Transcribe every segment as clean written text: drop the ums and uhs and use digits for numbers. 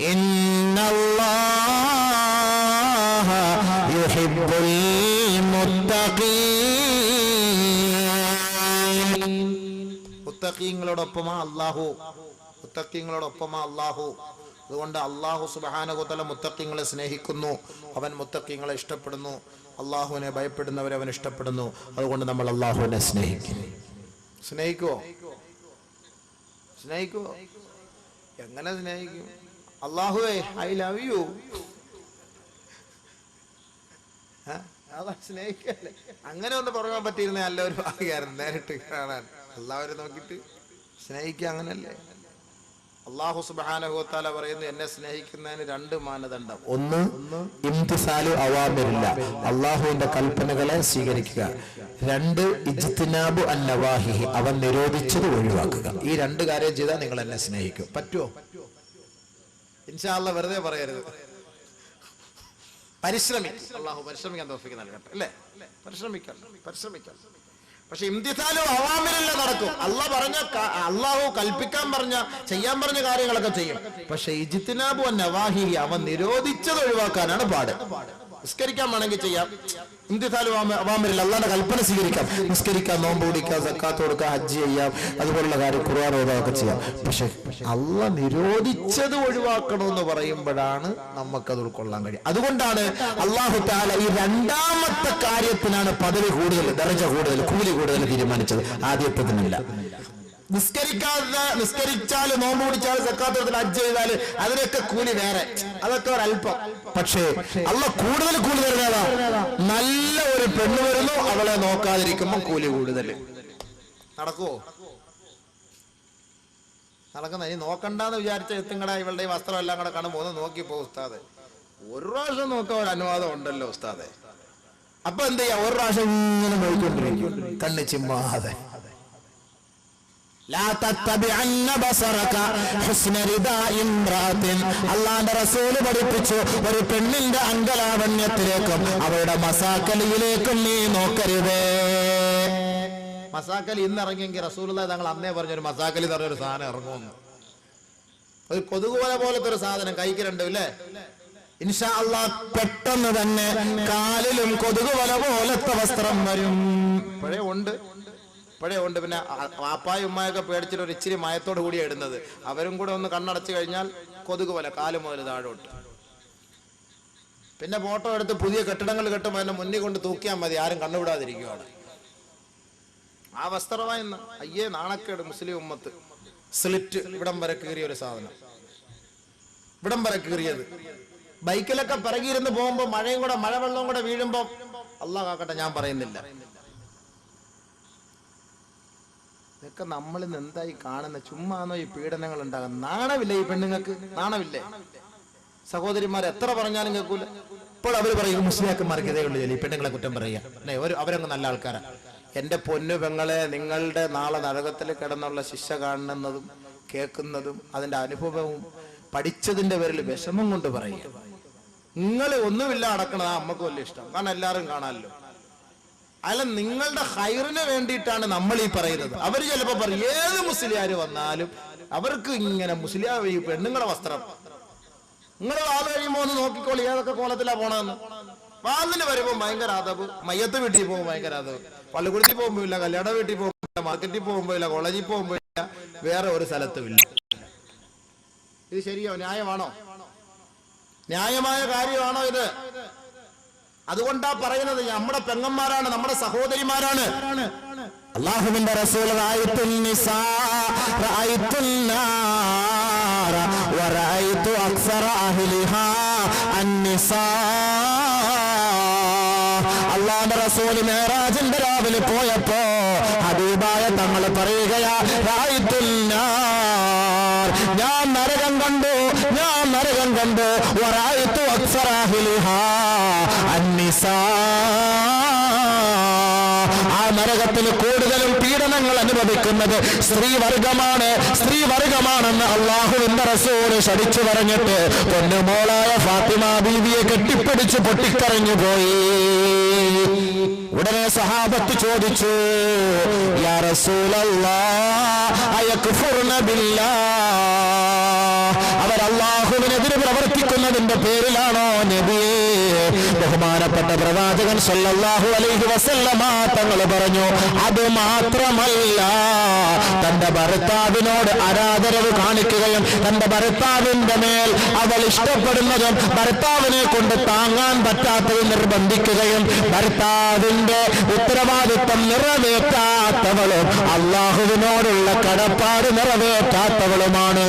ഇന്നല്ലാഹ യുഹിബ്ബുൽ മുത്തഖീൻ. മുത്തഖീങ്ങളോടൊപ്പമാ അല്ലാഹു. മുത്തഖീങ്ങളോടൊപ്പമാ അല്ലാഹു. അതുകൊണ്ട് അല്ലാഹു സുബ്ഹാനഹു വ തആല മുത്തഖീങ്ങളെ സ്നേഹിക്കുന്നു. അവൻ മുത്തഖീങ്ങളെ ഇഷ്ടപ്പെടുന്നു. അല്ലാഹുവിനെ ഭയപ്പെടുന്നവരെ അവൻ ഇഷ്ടപ്പെടുന്നു. അതുകൊണ്ട് നമ്മൾ അല്ലാഹുവിനെ സ്നേഹിക്കും. സ്നേഹിക്കുവോ? സ്നേഹിക്കുവോ? എങ്ങനെ സ്നേഹിക്കും? അല്ലാഹുവേ ഐ ലവ് യു. അതാ സ്നേഹിക്കല്ലേ. അങ്ങനെ ഒന്ന് പറയാൻ പറ്റിയിരുന്ന നല്ല ഒരു ഭാഗ്യമായിരുന്നു. നേരിട്ട് കാണാൻ അല്ലാഹുവിനെ നോക്കിയിട്ട് സ്നേഹിക്കുക. അങ്ങനല്ലേ? അല്ലാഹു സുബ്ഹാനഹു വ തആല പറയുന്നു, എന്നെ സ്നേഹിക്കുന്നതിന് 2 മാനദണ്ഡം. ഒന്ന്, ഇംതിസാലു അവാമിരില്ല, അല്ലാഹുവിന്റെ കൽപ്പനകളെ സ്വീകരിക്കുക. 2, ഇജ്തിനാബു അന്നവാഹിഹി, അവൻ നിരോധിച്ചത് ഒഴിവാക്കുക. ഈ 2 കാര്യം ചെയ്താൽ നിങ്ങൾ എന്നെ സ്നേഹിക്കും. പറ്റുമോ? ഇൻഷാ അല്ലാഹ് വെറുതെ പറയരുത്. പരിശ്രമിക്കും. അല്ലാഹു പരിശ്രമിക്കാൻ തൗഫീഖ് നൽകട്ടെ. അല്ലേ? പരിശ്രമിക്കാം. പക്ഷെ ഇംതിസാലു അവാമിരില്ല നടക്കും. അല്ലാഹു കൽപ്പിക്കാൻ പറഞ്ഞ, ചെയ്യാൻ പറഞ്ഞ കാര്യങ്ങളൊക്കെ ചെയ്യും. പക്ഷെ ഇജ്തിനാബു അന്നവാഹിഹി, അവൻ നിരോധിച്ചത് ഒഴിവാക്കാനാണ് പാട്. നിസ്കരിക്കാൻ വേണമെങ്കിൽ ചെയ്യാം. ഇംതിസാലു അവാമിരില്ല, അല്ലാഹുവിന്റെ കൽപ്പന സ്വീകരിക്കാം. നിസ്കരിക്കാം, നോമ്പ് പിടിക്കാം, സക്കാത്ത് കൊടുക്കാം, ഹജ്ജ് ചെയ്യാം, അതുപോലുള്ള കാര്യം ഖുർആൻ ഓതാനൊക്കെ ചെയ്യാം. പക്ഷെ അല്ലാഹ് നിരോധിച്ചത് ഒഴിവാക്കണമെന്ന് പറയുമ്പോഴാണ് നമുക്കത് ഉൾക്കൊള്ളാൻ കഴിയും. അതുകൊണ്ടാണ് അല്ലാഹു തആല ഈ 2ാമത്തെ കാര്യത്തിനാണ് പദവി കൂടുതൽ, ദർജ കൂടുതൽ, കൂലി കൂടുതൽ തീരുമാനിച്ചത്. ആദ്യത്തേതിനല്ല. നിസ്കരിച്ചാൽ, നോമ്പ് പിടിച്ചാൽ, സക്കാത്ത് കൊടുത്താൽ, ഹജ്ജ് ചെയ്താല് അതിനൊക്കെ കൂലി വേറെ, അതൊക്കെ ഒരല്പം. പക്ഷേ അല്ലാഹ് കൂടുതൽ കൂലി തരുന്നതാ. നല്ല ഒരു പെണ്ണ് വരുന്നു, അവളെ നോക്കാതിരിക്കുമ്പോൾ കൂലി കൂടുതൽ. നടക്കുവോ? നടക്കുന്ന. ഇനി നോക്കണ്ടെന്ന് വിചാരിച്ച എത്തുങ്കട ഇവളുടെ വസ്ത്രം എല്ലാം കൂടെ കാണും, ഒന്ന് നോക്കിപ്പോ ഉസ്താദെ. ഒരു പ്രാവശ്യം നോക്കാൻ ഒരു അനുവാദം ഉണ്ടല്ലോ ഉസ്താദെ. അപ്പൊ എന്ത് ചെയ്യാ? ഒരു പ്രാവശ്യം ഇങ്ങനെ നോക്കിക്കൊണ്ടിരിക്കും, കണ്ണ് ചിമ്മാതെ. അള്ളാന്റെ റസൂല് പഠിപ്പിച്ചു, ഒരു പെണ്ണിന്റെ അങ്കലാവണ്യത്തിലേക്കും അവരുടെ മസാക്കലിയിലേക്കും നീ നോക്കരുതേ. മസാക്കലി ഇന്ന് ഇറങ്ങിയെങ്കിൽ റസൂലുള്ളാഹി തങ്ങൾ അന്നേ പറഞ്ഞൊരു മസാക്കലി എന്ന് പറഞ്ഞൊരു സാധനം ഇറങ്ങുമെന്ന്. ഒരു കൊതുകുവല പോലത്തെ ഒരു സാധനം കൈക്ക് 2, ഇല്ലേ? ഇൻഷാ അല്ലാഹ് പെട്ടെന്ന് തന്നെ കാലിലും കൊതുകുവല പോലത്തെ വസ്ത്രം വരും. ഇപ്പോഴേ ഉണ്ട്. പിന്നെ വാപ്പായും ഉമ്മായൊക്കെ പേടിച്ചിട്ട് ഒരു ഇച്ചിരി മയത്തോട് കൂടിയാണ് ഇടുന്നത്. അവരും കൂടെ ഒന്ന് കണ്ണടച്ചു കഴിഞ്ഞാൽ കൊതുക് പോലെ കാല് മുതൽ താഴോട്ട്. പിന്നെ ഫോട്ടോ എടുത്ത് പുതിയ കെട്ടിടങ്ങൾ കെട്ടുമ്പോൾ അതിന്റെ മുന്നിൽ കൊണ്ട് തൂക്കിയാൽ മതി, ആരും കണ്ണുവിടാതിരിക്കുകയാണ്. ആ വസ്ത്രമായി അയ്യേ നാണക്കേട് മുസ്ലിം ഉമ്മത്ത്. സ്ലിറ്റ് ഇവിടം വരെ കീറിയ ഒരു സാധനം, ഇവിടം വരെ കീറിയത്. ബൈക്കിലൊക്കെ പിറകിയിരുന്ന് പോകുമ്പോ മഴവെള്ളവും കൂടെ വീഴുമ്പോ, അല്ലാഹ് കാക്കട്ടെ, ഞാൻ പറയുന്നില്ല. ഇതൊക്കെ നമ്മളിന്ന് എന്തായി കാണുന്ന? ചുമ്മാന്നോ ഈ പീഡനങ്ങൾ ഉണ്ടാകുന്നത്? നാണമില്ലേ ഈ പെണ്ണുങ്ങൾക്ക്? നാണമില്ലേ? സഹോദരിമാർ എത്ര പറഞ്ഞാലും കേൾക്കൂല. ഇപ്പോൾ അവർ പറയും മുസ്ലിയാക്കന്മാർക്ക് ഇതേ ഉള്ളൂ, ഈ പെണ്ണുങ്ങളെ കുറ്റം പറയുക. അവരങ്ങ് നല്ല ആൾക്കാരാണ്. എന്റെ പൊന്നു പെങ്ങളെ, നിങ്ങളുടെ നാളെ നരകത്തിൽ കിടന്നുള്ള ശിക്ഷ കാണുന്നതും കേൾക്കുന്നതും അതിന്റെ അനുഭവവും പഠിച്ചതിന്റെ പേരിൽ വിഷമം കൊണ്ട് പറയുക. നിങ്ങൾ ഒന്നുമില്ല അടക്കണത് അമ്മക്ക് വലിയ ഇഷ്ടം, കാരണം എല്ലാവരും കാണാമല്ലോ. അല്ല, നിങ്ങളുടെ ഹൈറിന് വേണ്ടിയിട്ടാണ് നമ്മൾ ഈ പറയുന്നത്. അവര് ചിലപ്പോ പറയും, ഏത് മുസ്ലിയാര് വന്നാലും അവർക്ക് ഇങ്ങനെ മുസ്ലിയാ ഈ പെണ്ണുങ്ങളുടെ വസ്ത്രം, നിങ്ങൾ വാല് കഴിയുമ്പോ ഒന്ന് നോക്കിക്കോളി ഏതൊക്കെ കോലത്തിലാ പോണെന്ന്. വാലിന് വരുമ്പോ ഭയങ്കര അതവ്, മയ്യത്ത് വീട്ടിൽ പോകുമ്പോ ഭയങ്കര അതവ്, പള്ളിക്കുടത്തിൽ പോകുമ്പോ ഇല്ല, കല്യാണ വീട്ടിൽ പോകുമ്പോ ഇല്ല, മാർക്കറ്റിൽ പോകുമ്പോ ഇല്ല, കോളേജിൽ പോകുമ്പോ ഇല്ല, വേറെ ഒരു സ്ഥലത്തും ഇല്ല. ഇത് ശരിയോ? ന്യായമാണോ? ന്യായമായ കാര്യമാണോ ഇത്? അതുകൊണ്ടാ പറയുന്നത്, നമ്മുടെ പെങ്ങന്മാരാണ്, നമ്മുടെ സഹോദരിമാരാണ്. അല്ലാഹുവിന്റെ റസൂൽ റഅയ്തുൻ നിസാ റഅയ്തുൻ നാര വറഅയ്തു അക്സറ അഹ്ലിഹാ അന്നിസാ. അല്ലാഹുവിന്റെ റസൂൽ മിഅ്റാജിന്റെ രാവിലെ പോയപ്പോ ഹബീബായ തങ്ങൾ പറയുകയാ, റഅയ്തുൻ നാർ, ഞാൻ നരകം കണ്ടു, വറഅയ്തു അക്സറ അഹ്ലിഹാ അന്നിസാ. ആ നരകത്തിൽ കൂടുതലും പീഡനങ്ങൾ അനുഭവിക്കുന്നത് സ്ത്രീവർഗമാണെന്ന് അല്ലാഹുവിന്റെ റസൂൽ ശടിച്ചു പറഞ്ഞിട്ട് പൊന്നുമോളായ ഫാത്തിമ ബീവിയെ കെട്ടിപ്പിടിച്ച് പൊട്ടിക്കരഞ്ഞു പോയി. ഉടനെ സഹാബത്ത് ചോദിച്ചു, യാ റസൂലല്ലാഹ് അയക്ഫുർന ബില്ലാഹ്, അവർ അല്ലാഹുവിനെതിരെ ദീന് പ്രവർത്തിക്കുന്നതിന്റെ പേരിലാണോ നബിയേ? ബഹുമാനപ്പെട്ട പ്രവാചകൻ സല്ലല്ലാഹു അലൈഹി വസല്ലമ തങ്ങൾ പറഞ്ഞു, അത് മാത്രമല്ല, തന്റെ ഭർത്താവിനോട് ആരാധനവ് കാണിക്കുകയും തന്റെ ഭർത്താവിന്റെ മേൽ അവൾ ഇഷ്ടപ്പെടുന്നതും ഭർത്താവിനെ കൊണ്ട് താങ്ങാൻ പറ്റാത്തത് നിർബന്ധിക്കുകയും ഭർത്താവിന്റെ ഉത്തരവാദിത്വം നിറവേറ്റാത്തവളും അള്ളാഹുവിനോടുള്ള കടപ്പാട് നിറവേറ്റാത്തവളുമാണ്.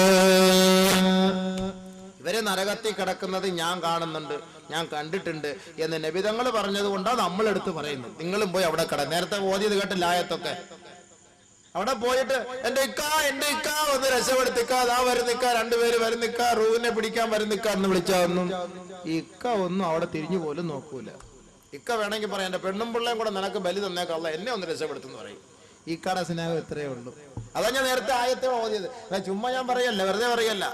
ഇവരെ നരകത്തിൽ കിടക്കുന്നത് ഞാൻ കാണുന്നുണ്ട്, ഞാൻ കണ്ടിട്ടുണ്ട് എന്ന് നബി തങ്ങൾ പറഞ്ഞത് കൊണ്ടാണ് നമ്മളെടുത്ത് പറയുന്നത്. നിങ്ങളും പോയി അവിടെ നേരത്തെ ഓതിയത് കേട്ടില്ല ആയത്തൊക്കെ. അവിടെ പോയിട്ട് എന്റെ ഇക്ക ഒന്ന് രക്ഷപ്പെടുത്തിക്ക, അതാ വരുന്നിക്ക, രണ്ടുപേര് വരുന്നിക്ക, റൂവിനെ പിടിക്കാൻ വരുന്നിക്ക എന്ന് വിളിച്ചാന്നും ഇക്ക ഒന്നും അവിടെ തിരിഞ്ഞു പോലും നോക്കൂല. ഇക്ക വേണമെങ്കിൽ പറയാം, എന്റെ പെണ്ണും പിള്ളേം കൂടെ നിനക്ക് ബലി തന്നേക്കല്ല, എന്നെ ഒന്ന് രക്ഷപ്പെടുത്തുന്നു പറയും. ഈ കട സ്നേഹം എത്രയേ ഉള്ളൂ. അതാ ഞാൻ നേരത്തെ ആയത്തെ ഓതിയത്, ചുമ്മാ ഞാൻ പറയല്ല, വെറുതെ പറയല്ല.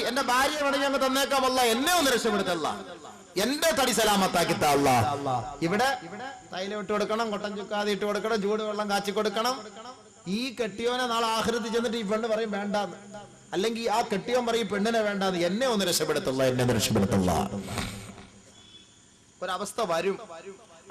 എന്റെ ഭാര്യ വേണമെങ്കിൽ അങ്ങ് തന്നേക്കാമല്ല, എന്നെ ഒന്ന് രക്ഷപ്പെടുത്തല്ല, എന്റെ തടി സലാമത്താക്കിത്ത അല്ലാ. ഇവിടെ തൈലം ഇട്ട് കൊടുക്കണം, കൊട്ടൻ ചുക്കാതി ഇട്ട് കൊടുക്കണം, ചൂടുവെള്ളം കാച്ചി കൊടുക്കണം. ഈ കെട്ടിയോനെ നാളെ ആഖിറത്തിൽ ചെന്നിട്ട് ഈ പെണ്ണ് പറയും വേണ്ടാന്ന്, അല്ലെങ്കിൽ ആ കെട്ടിയോൻ പറയും പെണ്ണിനെ വേണ്ടാന്ന്, എന്നെ ഒന്ന് രക്ഷപ്പെടുത്തല്ല, എന്നെ രക്ഷപ്പെടുത്തല്ല. ഒരവസ്ഥ വരും.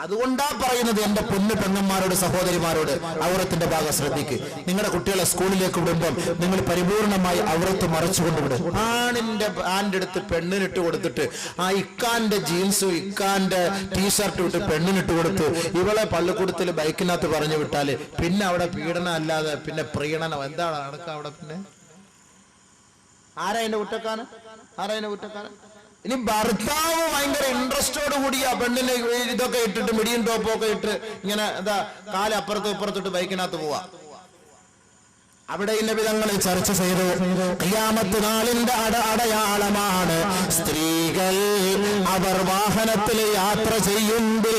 അതുകൊണ്ടാ പറയുന്നത് എന്റെ പൊന്നു പെങ്ങന്മാരോട്, സഹോദരിമാരോട്, ഔറത്തിന്റെ ഭാഗം ശ്രദ്ധിക്ക്. നിങ്ങളുടെ കുട്ടികളെ സ്കൂളിലേക്ക് വിടുമ്പോൾ നിങ്ങൾ പരിപൂർണമായി ഔറത്ത് മറച്ചുകൊണ്ടുവിടും. ആണിന്റെ പാന്റ് എടുത്ത് പെണ്ണിനിട്ട് കൊടുത്തിട്ട് ആ ഇക്കാന്റെ ജീൻസും ഇക്കാന്റെ ടീഷർട്ടും ഇട്ട് പെണ്ണിനിട്ട് കൊടുത്ത് ഇവളെ പള്ളിക്കൂടത്തിൽ ബൈക്കിനകത്ത് പറഞ്ഞു വിട്ടാല് പിന്നെ അവിടെ പീഡനം അല്ലാതെ പിന്നെ പ്രീണനം എന്താണ് നടക്കുക അവിടെ? പിന്നെ ആരാ എന്റെ കുറ്റക്കാരൻ? ഇനി ഭർത്താവ് ഭയങ്കര ഇൻട്രസ്റ്റോട് കൂടിയാ പെണ്ണിന് ഇതൊക്കെ ഇട്ടിട്ട് മിടിയും ടോപ്പൊക്കെ ഇട്ട് ഇങ്ങനെ എന്താ കാല് അപ്പുറത്തും ഇപ്പുറത്തിട്ട് ബൈക്കിനകത്ത് പോവാ. അവിടെ ഇന്നവിധങ്ങൾ ചർച്ച ചെയ്തു. ഖിയാമത്ത് നാളിന്റെ അടയാളമാണ് സ്ത്രീകൾ അവർ വാഹനത്തിൽ യാത്ര ചെയ്യുമ്പോൾ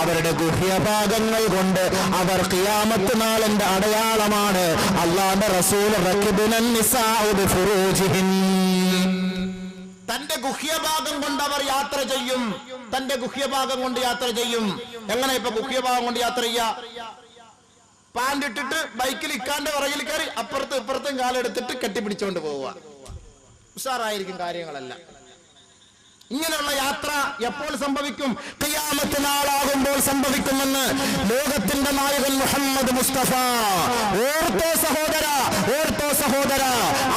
അവരുടെ ഗുഹ്യഭാഗങ്ങൾ കൊണ്ട് അവർ ഖിയാമത്ത് നാളിന്റെ അടയാളമാണ്. അല്ലാഹുവിന്റെ റസൂൽ തന്റെ ഗുഹ്യഭാഗം കൊണ്ട് അവർ യാത്ര ചെയ്യും. തന്റെ ഗുഹ്യഭാഗം കൊണ്ട് യാത്ര ചെയ്യും. എങ്ങനെ ഇപ്പൊ ഗുഹ്യഭാഗം കൊണ്ട് യാത്ര ചെയ്യാ? പാൻറ് ഇട്ടിട്ട് ബൈക്കിൽ ഇക്കാന്റെ പുറകിൽ കയറി അപ്പുറത്തും ഇപ്പുറത്തും കാലെടുത്തിട്ട് കെട്ടിപ്പിടിച്ചോണ്ട് പോവുക. ഉഷാറായിരിക്കും കാര്യങ്ങളെല്ലാം. ഇങ്ങനെയുള്ള യാത്ര എപ്പോൾ സംഭവിക്കും? ഖിയാമത്ത് നാളാകുമ്പോൾ സംഭവിക്കുമെന്ന് ലോകത്തിന്റെ നായകൻ മുഹമ്മദ് മുസ്തഫ. ഓർത്തോ സഹോദര,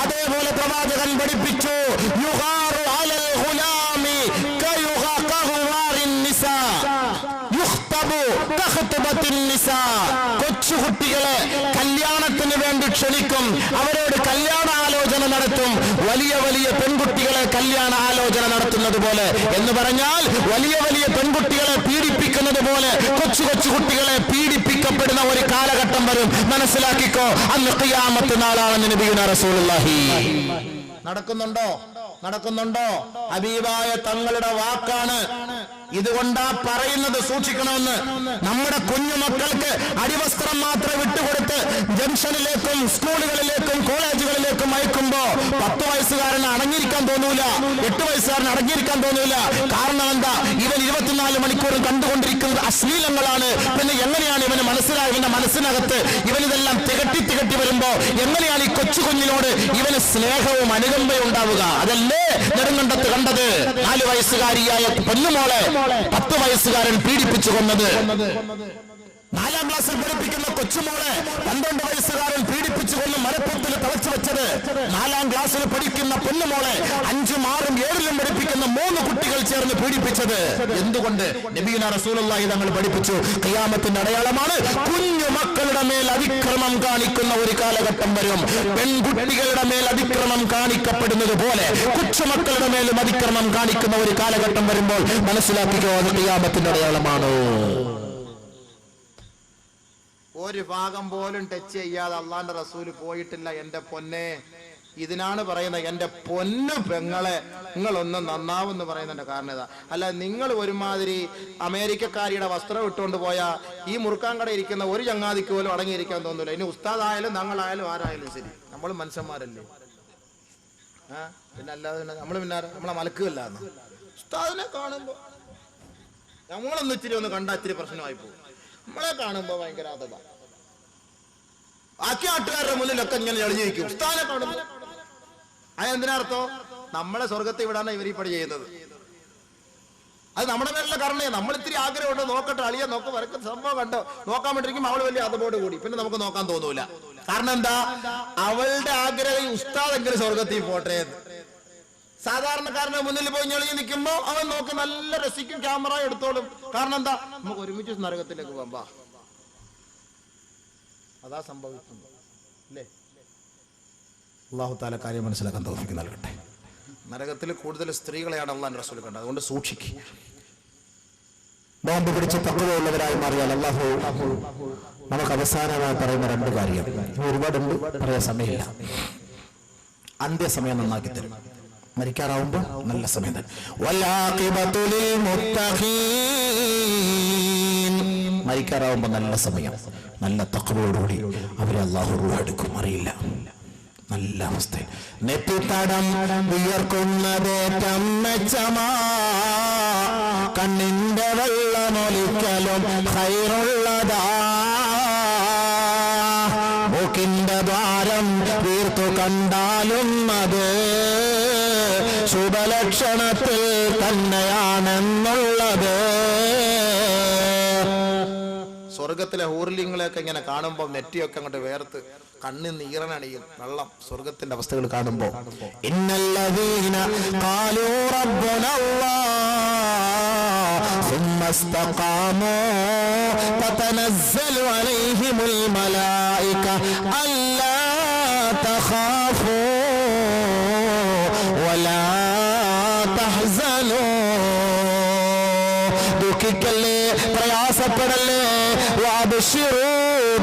അതേപോലെ പ്രവാചകൻ പഠിപ്പിച്ചു, യുഗാറു അലൽ ഗുലാമി കയുഗഖുവാറിൻ നിസാ യുഖ്തബു കഖ്തബത്തിൻ നിസാ. കൊച്ചുകുട്ടികളെ കല്യാണത്തിന് വേണ്ടി ക്ഷണിക്കും, അവരോട് കല്യാണ ആലോചന നടത്തും. വലിയ വലിയ പെൺകുട്ടികളെ കല്യാണ ആലോചന നടത്തുന്നത് പോലെ എന്ന് പറഞ്ഞാൽ വലിയ വലിയ പെൺകുട്ടികളെ പീഡിപ്പിക്കുന്നത് പോലെ കൊച്ചു കുട്ടികളെ പീഡിപ്പിക്കപ്പെടുന്ന ഒരു കാലഘട്ടം വരും. മനസ്സിലാക്കിക്കോ, അന്ന് ഖിയാമത്ത് നാളാണെന്ന് നബിയുനാ റസൂലുള്ളാഹി. നടക്കുന്നുണ്ടോ? ഹബീബായ തങ്ങളുടെ വാക്കാണ്. ഇതുകൊണ്ടാ പറയുന്നത്, സൂക്ഷിക്കണമെന്ന്. നമ്മുടെ കുഞ്ഞുമക്കൾക്ക് അടിവസ്ത്രം മാത്രം വിട്ടുകൊടുത്ത് ജംഗ്ഷനിലേക്കും സ്കൂളുകളിലേക്കും കോളേജുകളിലേക്കും അയക്കുമ്പോ 10 വയസ്സുകാരന് അടങ്ങിയിരിക്കാൻ തോന്നൂല, 8 വയസ്സുകാരന് അടങ്ങിയിരിക്കാൻ തോന്നൂല. കാരണം എന്താ? ഇവൻ 24 മണിക്കൂറും കണ്ടുകൊണ്ടിരിക്കുന്നത് അശ്ലീലങ്ങളാണ്. പിന്നെ എങ്ങനെയാണ് ഇവന് മനസ്സിലായി? ഇവന്റെ മനസ്സിനകത്ത് ഇവനിതെല്ലാം തികട്ടി വരുമ്പോ എങ്ങനെയാണ് ഈ കൊച്ചുകുഞ്ഞിനോട് ഇവന് സ്നേഹവും അനുകമ്പയും ഉണ്ടാവുക? അതല്ലേ നെടുങ്കണ്ടത്ത് കണ്ടത്? 4 വയസ്സുകാരിയായ പൊന്നുമോളെ 10 വയസ്സുകാരൻ പീഡിപ്പിച്ചു കൊന്നത്. 4ാം ക്ലാസ്സിൽ പഠിപ്പിക്കുന്ന കൊച്ചുമോളെ 12 വയസ്സുകാരൻ പീഡിപ്പിച്ചു കൊന്ന് മരപ്പൊത്തിൽ തളച്ചു വെച്ചത്. 4ാം ക്ലാസ്സിൽ പഠിക്കുന്ന പൊന്നുമോളെ 5ഉം 6ഉം 7ലും പഠിപ്പിക്കുന്ന 3 കുട്ടികൾ ചേർന്ന് പീഡിപ്പിച്ചത്. എന്തുകൊണ്ട്? നബിയുനാ റസൂലുള്ളാഹി തങ്ങൾ പഠിപ്പിച്ചു, ഖിയാമത്തിന്റെ അടയാളമാണ് കുഞ്ഞു മക്കളുടെ മേൽ അതിക്രമം കാണിക്കുന്ന ഒരു കാലഘട്ടം വരും. പെൺകുട്ടികളുടെ മേൽ അതിക്രമം കാണിക്കപ്പെടുന്നത് പോലെ കൊച്ചുമക്കളുടെ മേലും അതിക്രമം കാണിക്കുന്ന ഒരു കാലഘട്ടം വരുമ്പോൾ മനസ്സിലാക്കിക്കോ, അത് ഖിയാമത്തിന്റെ അടയാളമാണ്. ഒരു ഭാഗം പോലും ടച്ച് ചെയ്യാതെ അള്ളാന്റെ റസൂല് പോയിട്ടില്ല. എന്റെ പൊന്നെ, ഇതിനാണ് പറയുന്നത്, എന്റെ പൊന്നു പെങ്ങളെ നിങ്ങളൊന്ന് നന്നാവെന്ന് പറയുന്നതിന്റെ കാരണം ഇതാ. അല്ല, നിങ്ങൾ ഒരുമാതിരി അമേരിക്കക്കാരിയുടെ വസ്ത്രം ഇട്ടുകൊണ്ട് പോയാ ഈ മുറുക്കാൻ കട ഇരിക്കുന്ന ഒരു ചങ്ങാതിക്ക് പോലും അടങ്ങിയിരിക്കാൻ തോന്നൂല. ഇനി ഉസ്താദായാലും ഞങ്ങളായാലും ആരായാലും ശരി, നമ്മൾ മനുഷ്യന്മാരല്ലേ. പിന്നെ അല്ലാതെ നമ്മളെ മലക്കുകയല്ല. ഉസ്താദിനെ കാണുമ്പോ നമ്മളൊന്ന് ഇച്ചിരി ഒന്ന് കണ്ടാ ഇച്ചിരി പ്രശ്നമായി പോകും. നമ്മളെ കാണുമ്പോ ഭയങ്കര അതതാ. ബാക്കി നാട്ടുകാരുടെ മുന്നിലൊക്കെ ഇങ്ങനെ എളിഞ്ഞിരിക്കും. ഉസ്താദിനെ കാണുന്നു. അതെന്തിനർത്ഥം? നമ്മളെ സ്വർഗത്തെ വിടാനാണ് ഇവർ ഈ പണി ചെയ്യുന്നത്. അത് നമ്മുടെ മേലുള്ള കാരണമാണ്. നമ്മൾ ഇത്തിരി ആഗ്രഹമുണ്ട്, നോക്കട്ടെ അളിയ നോക്ക വരക്ക സംഭവം കണ്ടോ നോക്കാൻ വേണ്ടിയിരിക്കും. അവള് വലിയ അതോട് കൂടി പിന്നെ നമുക്ക് നോക്കാൻ തോന്നൂല. കാരണം എന്താ? അവളുടെ ആഗ്രഹം ഉസ്താദെങ്കിലും സ്വർഗത്തിൽ പോട്ടെ എന്ന്. സാധാരണക്കാരന്റെ മുന്നിൽ പോയി ഞെളിഞ്ഞ് നിൽക്കുമ്പോ അവൻ നോക്കി നല്ല രസിക്കും, ക്യാമറ എടുത്തോളും. കാരണം എന്താ? നമുക്ക് ഒരുമിച്ച് നരകത്തിലേക്ക് പോകാം. അതാ സംഭവിക്കുന്നു അല്ലേ? അല്ലാഹു തആല കാര്യം മനസ്സിലാക്കാൻ തൗഫീഖ് നൽകട്ടെ. നരകത്തിൽ കൂടുതൽ സ്ത്രീകളെയാണ് അല്ലാഹുവിന്റെ റസൂൽ കണ്ടത്. അതുകൊണ്ട് സൂക്ഷിക്കുക. നോമ്പ് പിടിച്ച് തഖ്വയുള്ളവരായി മാറിയാൽ അല്ലാഹു നമുക്ക് അവസാനമായി പറയുന്ന രണ്ട് കാര്യം ഒരുപാടുണ്ട്, പറയാൻ സമയമില്ല. അന്ത്യസമയം നന്നാക്കി തരും. മരിക്കാറാവുമ്പോൾ നല്ല സമയം തരും. മരിക്കാറാവുമ്പോൾ നല്ല സമയം, നല്ല തഖ്വയോടുകൂടി അവരെ അല്ലാഹു റൂഹ് എടുക്കും. അറിയില്ല, നല്ല അവസ്ഥ. നെറ്റിത്തടം വിയർക്കുന്നതേറ്റം മെച്ചമാ, കണ്ണിന്റെ വെള്ളമൊലിക്കലും ഖൈറുള്ളതാ, മൂക്കിന്റെ ദ്വാരം വീർത്തു കണ്ടാലും അത് ശുഭലക്ഷണത്തിൽ തന്നെയാണെന്നുള്ളത്. സ്വർഗത്തിലെ ഹൂർലിങ്ങളെയൊക്കെ ഇങ്ങനെ കാണുമ്പോൾ നെറ്റിയൊക്കെ അങ്ങോട്ട് വേർത്ത് കണ്ണിൽ നീറനണിയും വെള്ളം. സ്വർഗത്തിന്റെ അവസ്ഥകൾ കാണുമ്പോൾ ഇന്നല്ലദീന ഖാലൂ റബ്ബുനല്ലാഹ് സുമ്മ ഇസ്തഖാമൂ തതനസ്സലു അലൈഹിമുൽ മലായിക അല്ലാ തഖാഫൂ വലാ തഹ്സനൂ. ദുഃഖിക്കല്ലേ, പ്രയാസപ്പെടല്ലേ. വഅബ്ശിറൂ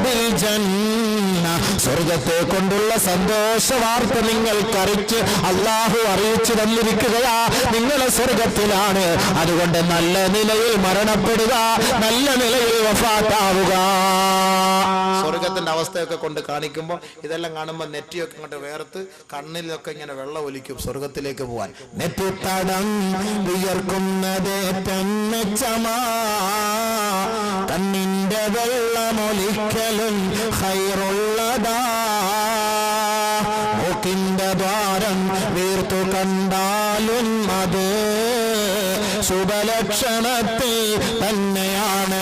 ബിൽ ജന്ന, സ്വർഗത്തെ കൊണ്ടുള്ള സന്തോഷ വാർത്ത നിങ്ങൾക്കറിയിച്ച് അല്ലാഹു അറിയിച്ചു തന്നിരിക്കുകയാ. നിങ്ങളെ സ്വർഗത്തിലാണ്. അതുകൊണ്ട് നല്ല നിലയിൽ മരണപ്പെടുക, നല്ല നിലയിൽ വഫാത്താവുക. സ്വർഗത്തിന്റെ അവസ്ഥയൊക്കെ കൊണ്ട് കാണിക്കുമ്പോൾ ഇതെല്ലാം കാണുമ്പോൾ നെറ്റിയൊക്കെ ഇങ്ങോട്ട് വേർത്ത് കണ്ണിലൊക്കെ ഇങ്ങനെ വെള്ളം ഒലിക്കും സ്വർഗത്തിലേക്ക് പോവാൻ. നെറ്റിത്തടം വിയർക്കുന്നതേറ്റം മെച്ചമാ, കണ്ണിന്റെ വെള്ളമൊലിക്കലും ഖൈറുള്ളതാ, മൂക്കിന്റെ ദ്വാരം വീർത്തു കണ്ടാലും അത് ശുഭലക്ഷണത്തിൽ തന്നെയാണ്.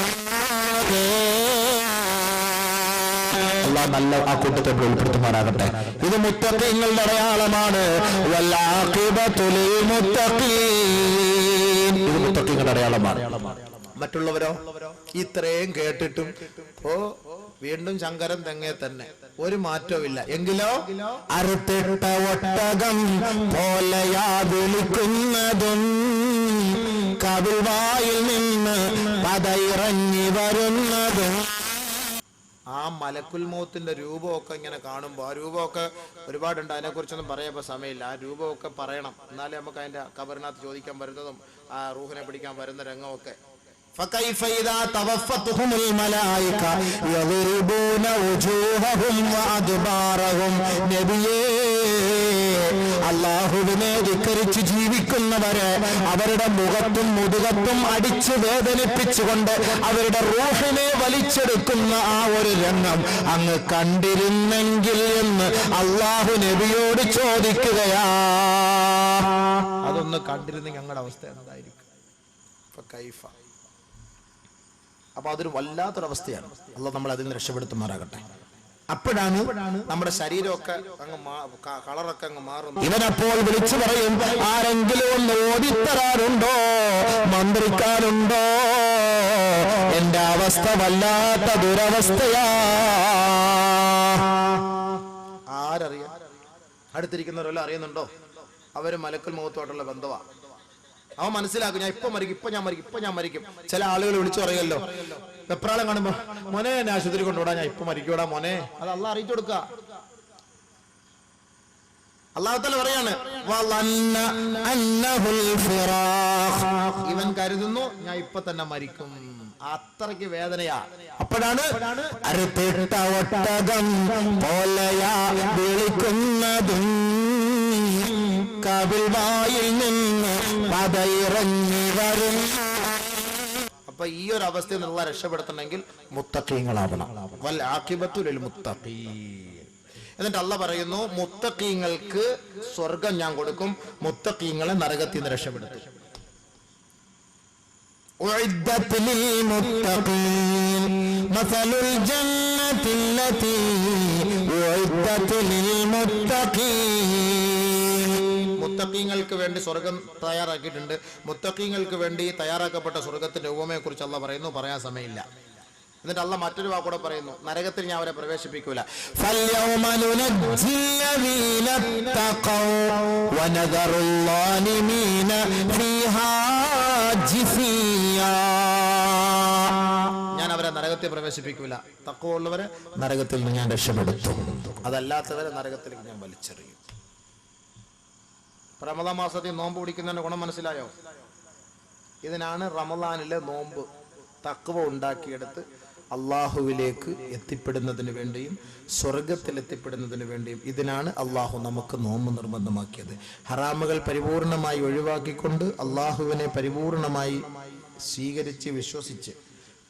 അല്ലാഹു നല്ല ആ കൂട്ടത്തെ ഉൾപ്പെടുത്തുമാറാകട്ടെ. ഇത് മുത്തഖീങ്ങളുടെ അടയാളമാണ്. വൽആഖിബത്തു ലിൽ മുത്തഖീൻ, ഇത് മുത്തഖീങ്ങളുടെ അടയാളമാണ്. മറ്റുള്ളവരോ ഇത്രയും കേട്ടിട്ടും വീണ്ടും ശങ്കരൻ തെങ്ങേ തന്നെ, ഒരു മാറ്റവും എങ്കിലോ അറുത്തിട്ട ഒട്ടകം പോലെയാ വിളിക്കുന്നതും, കവിൾവായിൽ നിന്ന് പതയിറങ്ങി വരുന്നതും. ആ മലക്കുൽ മൗത്തിന്റെ രൂപമൊക്കെ ഇങ്ങനെ കാണുമ്പോൾ, ആ രൂപമൊക്കെ ഒരുപാടുണ്ട്, അതിനെക്കുറിച്ചൊന്നും പറയാൻ സമയമില്ല. ആ രൂപമൊക്കെ പറയണം, എന്നാലേ നമുക്ക് അതിന്റെ കബറിനകത്ത് ചോദിക്കാൻ വരുന്നതും ആ റൂഹിനെ പിടിക്കാൻ വരുന്ന രംഗമൊക്കെ. فكيف إذا توفتهم الملائكة يضربون وجوههم وأدبارهم. നബിയേ, അല്ലാഹുവിനെ ധിക്കരിച്ച് ജീവിക്കുന്നവരെ അവരുടെ മുഖത്തും മുതുകത്തും അടിച്ച് വേദനിപ്പിച്ചുകൊണ്ട് അവരുടെ റൂഹിനെ വലിച്ചെടുക്കുന്ന ആ ഒരു രംഗം അങ്ങ് കണ്ടിരുന്നെങ്കിൽ എന്ന് അല്ലാഹു നബിയോട് ചോദിക്കുകയാ. അതൊന്ന് കണ്ടിരുന്നെങ്കിൽ ഞങ്ങളുടെ അവസ്ഥ എന്നതായിരിക്കും. അപ്പൊ അതൊരു വല്ലാത്തൊരവസ്ഥയാണ്. അല്ലാഹു നമ്മളെ അതിൽ നിന്ന് രക്ഷപ്പെടുത്തുമാറാകട്ടെ. അപ്പോഴാണ് നമ്മുടെ ശരീരമൊക്കെ അങ്ങ് കളറൊക്കെ അങ്ങ് മാറും. ഇവനപ്പോൾ വിളിച്ചു പറയും, ആരെങ്കിലും ഒന്ന് ഓടിത്തരാറുണ്ടോ, മന്ത്രിക്കാറുണ്ടോ? എന്റെ അവസ്ഥ വല്ലാത്ത ദുരവസ്ഥയാ. ആരറിയാം? അടുത്തിരിക്കുന്നവരെല്ലാം അറിയുന്നുണ്ടോ? അവര് മലക്കുൽ മൗത്തുമായിട്ടുള്ള ബന്ധമാണ്. അവൻ മനസ്സിലാക്കും, ഞാൻ ഇപ്പൊ മരിക്കും, ഇപ്പൊ ഞാൻ മരിക്കും. ചില ആളുകൾ വിളിച്ചു പറയല്ലോ, വെപ്രാളം കാണുമ്പോ, മോനെ എന്നെ ആശുപത്രി കൊണ്ടുവിടാ, ഞാൻ ഇപ്പൊ മരിക്കൂടാ മോനെ. അത് അള്ളാഹ് അറിയിച്ചു കൊടുക്കുക. അല്ലാഹു തആല പറയാണ്, ഇവൻ കരുതുന്നു ഞാൻ ഇപ്പൊ തന്നെ മരിക്കും. അത്രയ്ക്ക് വേദനയാ. അപ്പോഴാണ് അറുത്തിട്ട ഒട്ടകം പോലെയാ വിളിക്കുന്നതും, കവിൾവായിൽ നിന്ന് പതയിറങ്ങി വരും. അപ്പൊ അപ്പൊ ഈ ഒരു അവസ്ഥയിൽ നിന്നുള്ള രക്ഷപ്പെടുത്തണമെങ്കിൽ മുത്തഖീങ്ങളാവണം. വൽ ആഖിബത്തു ലിൽ മുത്തഖീൻ. എന്നിട്ട് അള്ളാഹ് പറയുന്നു, മുത്തഖീങ്ങൾക്ക് സ്വർഗം ഞാൻ കൊടുക്കും, മുത്തഖീങ്ങളെ നരകത്തിൽ നിന്ന് രക്ഷപ്പെടുത്തും. أعدت للمتقين مثل الجنة التي أعدت للمتقين. മുത്തഖീങ്ങൾക്ക് വേണ്ടി സ്വർഗം തയ്യാറാക്കിയിട്ടുണ്ട്. മുത്തഖീങ്ങൾക്ക് വേണ്ടി തയ്യാറാക്കപ്പെട്ട സ്വർഗത്തിന്റെ ഉപമയെ കുറിച്ച് അള്ളാഹ് പറയുന്നു, പറയാൻ സമയമില്ല. എന്നിട്ട് അള്ളാഹ് മറ്റൊരു വാക്കൂടെ പറയുന്നു, നരകത്തിൽ ഞാൻ അവരെ പ്രവേശിപ്പിക്കൂല. فاليوم ننجي الذين اتقوا ونذر الظالمين فيها جثيا. ഞാൻ അവരെ നരകത്തിൽ പ്രവേശിപ്പിക്കൂല. തഖ്വ ഉള്ളവരെ നരകത്തിൽ നിന്ന് ഞാൻ രക്ഷപ്പെടുത്തും, അതല്ലാത്തവരെ നരകത്തിലേക്ക് ഞാൻ വലിച്ചെറിയും. റമദാൻ മാസത്തിൽ നോമ്പ് പിടിക്കുന്നതിന്റെ ഗുണം മനസ്സിലായോ? ഇതിനാണ് റമദാനിലെ നോമ്പ്. തഖ്വ ഉണ്ടാക്കിയെടുത്ത് അള്ളാഹുവിലേക്ക് എത്തിപ്പെടുന്നതിന് വേണ്ടിയും സ്വർഗത്തിൽ എത്തിപ്പെടുന്നതിന് വേണ്ടിയും ഇതിനാണ് അള്ളാഹു നമുക്ക് നോമ്പ് നിർബന്ധമാക്കിയത്. ഹറാമുകൾ പരിപൂർണമായി ഒഴിവാക്കിക്കൊണ്ട് അള്ളാഹുവിനെ പരിപൂർണമായി സ്വീകരിച്ച് വിശ്വസിച്ച്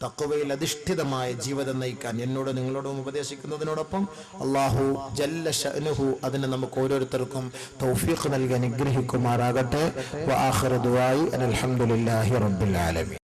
തഖ്വയിൽ അധിഷ്ഠിതമായ ജീവിതം നയിക്കാൻ എന്നോട് നിങ്ങളോടും ഉപദേശിക്കുന്നതിനോടൊപ്പം അള്ളാഹു ജല്ല ശഅ്നുഹു അതിന് നമുക്ക് ഓരോരുത്തർക്കും തൗഫീഖ് നൽകി അനുഗ്രഹിക്കുമാറാകട്ടെ. വആഖിറു ദുആഇ അൽഹംദുലില്ലാഹി റബ്ബിൽ ആലമീൻ.